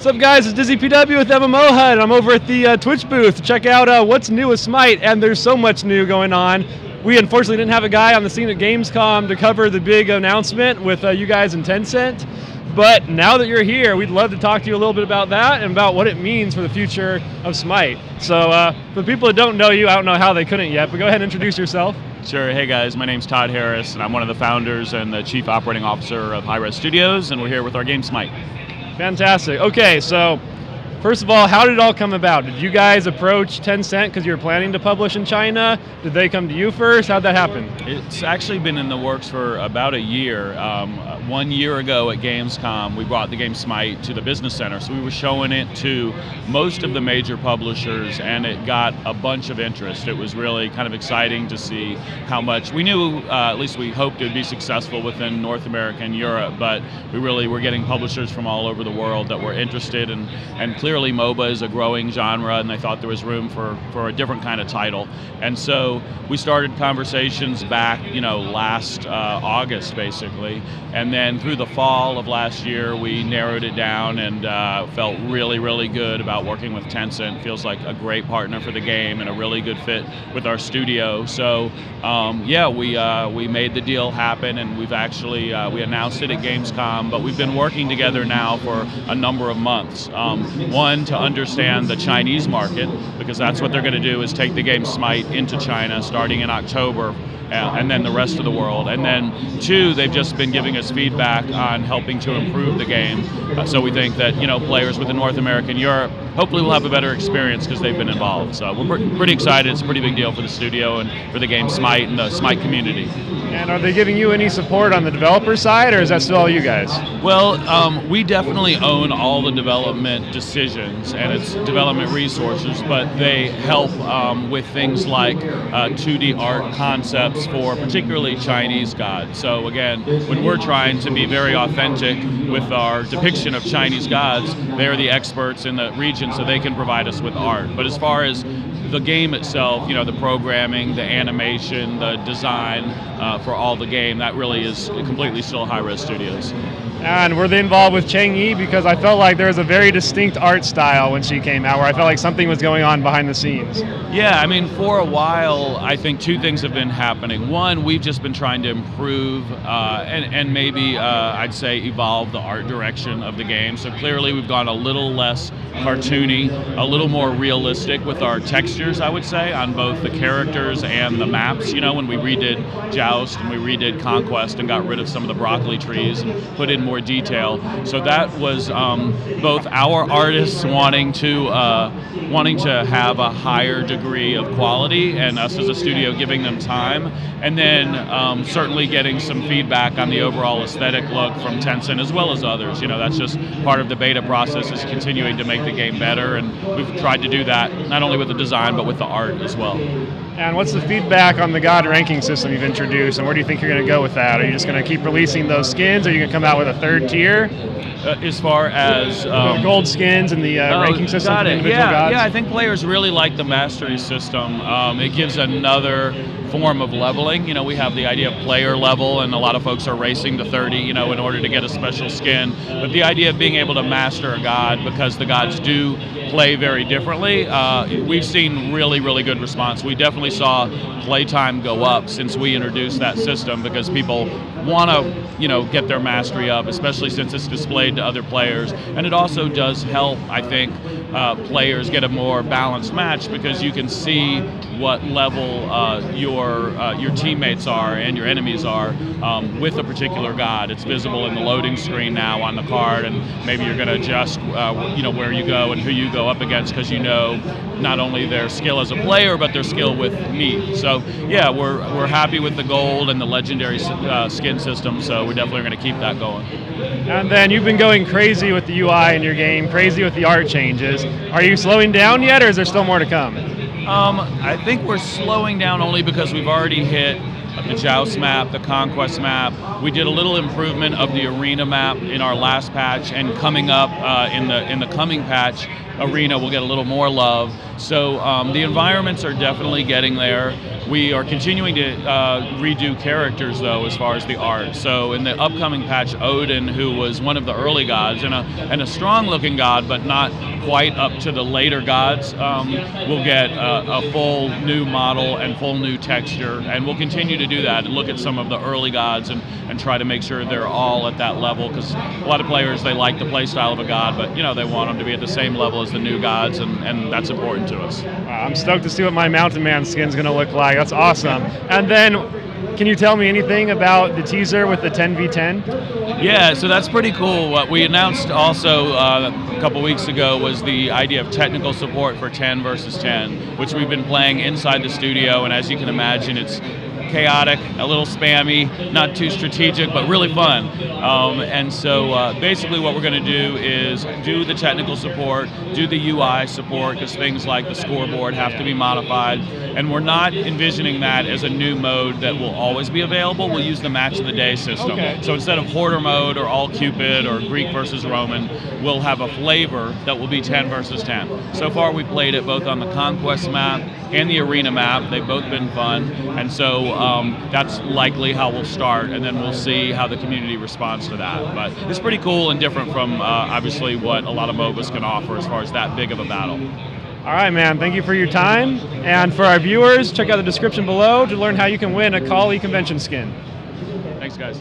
What's up, guys? It's Dizzy PW with MMOHut. I'm over at the Twitch booth to check out what's new with Smite, and there's so much new going on. We unfortunately didn't have a guy on the scene at Gamescom to cover the big announcement with you guys in Tencent, but now that you're here, we'd love to talk to you a little bit about that and about what it means for the future of Smite. So for the people that don't know you, I don't know how they couldn't yet, but go ahead and introduce yourself. Sure. Hey guys, my name's Todd Harris, and I'm one of the founders and the Chief Operating Officer of Hirez Studios, and we're here with our game Smite. Fantastic. Okay, so first of all, how did it all come about? Did you guys approach Tencent because you were planning to publish in China? Did they come to you first? How'd that happen? It's actually been in the works for about a year. 1 year ago at Gamescom, we brought the game Smite to the Business Center, so we were showing it to most of the major publishers, and it got a bunch of interest. It was really kind of exciting to see how much we knew, at least we hoped it would be successful within North America and Europe, but we really were getting publishers from all over the world that were interested, and clearly Moba is a growing genre, and they thought there was room for a different kind of title. And so we started conversations back, last August basically, and then through the fall of last year we narrowed it down and felt really, really good about working with Tencent. Feels like a great partner for the game and a really good fit with our studio. So yeah, we made the deal happen, and we've actually we announced it at Gamescom, but we've been working together now for a number of months. One, to understand the Chinese market, because that's what they're going to do, is take the game Smite into China starting in October, and then the rest of the world. And then two, they've just been giving us feedback on helping to improve the game. So we think that players within North America and Europe hopefully will have a better experience because they've been involved. So we're pretty excited. It's a pretty big deal for the studio and for the game Smite and the Smite community. And are they giving you any support on the developer side, or is that still all you guys? Well, we definitely own all the development decisions and its development resources, but they help with things like 2D art concepts for particularly Chinese gods. So again, when we're trying to be very authentic with our depiction of Chinese gods, they're the experts in the region, so they can provide us with art. But as far as the game itself, the programming, the animation, the design for all the game, that really is completely still Hirez Studios. And were they involved with Chang Yi? Because I felt like there was a very distinct art style when she came out, where I felt like something was going on behind the scenes. Yeah, I mean, for a while, I think two things have been happening. One, we've just been trying to improve and maybe, I'd say, evolve the art direction of the game. So clearly we've gone a little less cartoony, a little more realistic with our textures, I would say, on both the characters and the maps. When we redid Joust and we redid Conquest and got rid of some of the broccoli trees and put in more detail. So that was both our artists wanting to have a higher degree of quality, and us as a studio giving them time, and then certainly getting some feedback on the overall aesthetic look from Tencent as well as others. That's just part of the beta process, is continuing to make the game better, and we've tried to do that not only with the design but with the art as well. And what's the feedback on the God ranking system you've introduced, and where do you think you're going to go with that? Are you just going to keep releasing those skins, or are you going to come out with a third tier? As far as gold skins and the ranking system for the individual gods? Yeah, I think players really like the mastery system. It gives another form of leveling. We have the idea of player level, and a lot of folks are racing to 30, in order to get a special skin. But the idea of being able to master a god, because the gods do play very differently, we've seen really, really good response. We definitely saw playtime go up since we introduced that system, because people want to, get their mastery up, especially since it's displayed to other players. And it also does help, I think, players get a more balanced match, because you can see what level your teammates are and your enemies are with a particular god. It's visible in the loading screen now on the card, and maybe you're going to adjust where you go and who you go up against, because not only their skill as a player but their skill with me. So yeah, we're happy with the gold and the legendary skin system, so we're definitely going to keep that going. And then you've been going crazy with the UI in your game, crazy with the art changes. Are you slowing down yet, or is there still more to come? I think we're slowing down only because we've already hit the Joust map, the Conquest map. We did a little improvement of the Arena map in our last patch, and coming up in the coming patch, arena will get a little more love. So the environments are definitely getting there. We are continuing to redo characters, though, as far as the art. So in the upcoming patch, Odin, who was one of the early gods and a strong-looking god, but not quite up to the later gods, will get a full new model and full new texture, and we'll continue to do that and look at some of the early gods and try to make sure they're all at that level, because a lot of players, they like the play style of a god, but you know, they want them to be at the same level as the new gods, and that's important to us. I'm stoked to see what my Mountain Man skin's going to look like. That's awesome. And then, can you tell me anything about the teaser with the 10v10? Yeah, so that's pretty cool. What we announced also a couple weeks ago was the idea of technical support for 10 versus 10, which we've been playing inside the studio, and as you can imagine, it's chaotic, a little spammy, not too strategic, but really fun. And so basically what we're going to do is do the technical support, do the UI support, because things like the scoreboard have to be modified. And we're not envisioning that as a new mode that will always be available. We'll use the match of the day system. Okay. So instead of Hoarder mode or All Cupid or Greek versus Roman, we'll have a flavor that will be 10 versus 10. So far we played it both on the Conquest map and the Arena map. They've both been fun. And so that's likely how we'll start, and then we'll see how the community responds to that. But it's pretty cool and different from obviously what a lot of MOBAs can offer as far as that big of a battle. All right, man, thank you for your time. And for our viewers, check out the description below to learn how you can win a Kali convention skin. Thanks, guys.